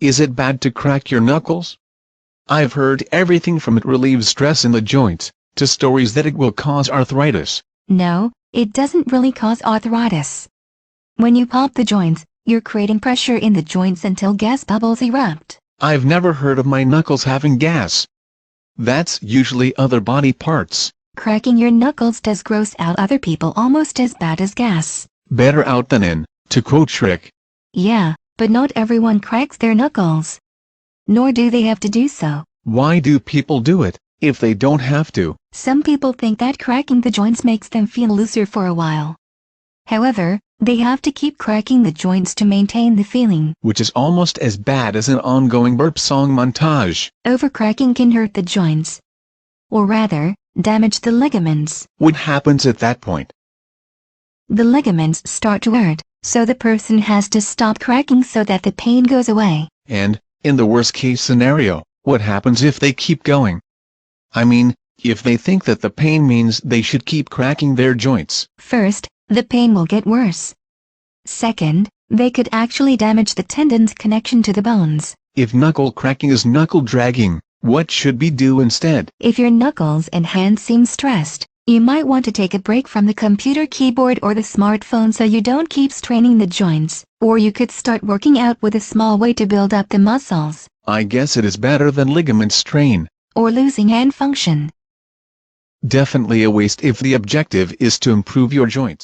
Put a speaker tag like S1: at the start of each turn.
S1: Is it bad to crack your knuckles? I've heard everything from it relieves stress in the joints, to stories that it will cause arthritis.
S2: No, it doesn't really cause arthritis. When you pop the joints, you're creating pressure in the joints until gas bubbles erupt.
S1: I've never heard of my knuckles having gas. That's usually other body parts.
S2: Cracking your knuckles does gross out other people almost as bad as gas.
S1: Better out than in, to quote Shrek.
S2: Yeah, but not everyone cracks their knuckles. Nor do they have to do so.
S1: Why do people do it, if they don't have to?
S2: Some people think that cracking the joints makes them feel looser for a while. However, they have to keep cracking the joints to maintain the feeling.
S1: Which is almost as bad as an ongoing burp song montage.
S2: Overcracking can hurt the joints. Or rather, damage the ligaments.
S1: What happens at that point?
S2: The ligaments start to hurt, so the person has to stop cracking so that the pain goes away.
S1: And, in the worst-case scenario, what happens if they keep going? I mean, if they think that the pain means they should keep cracking their joints.
S2: First, the pain will get worse. Second, they could actually damage the tendon's connection to the bones.
S1: If knuckle cracking is knuckle dragging, what should we do instead?
S2: If your knuckles and hands seem stressed, you might want to take a break from the computer keyboard or the smartphone so you don't keep straining the joints, or you could start working out with a small weight to build up the muscles.
S1: I guess it is better than ligament strain.
S2: Or losing hand function.
S1: Definitely a waste if the objective is to improve your joints.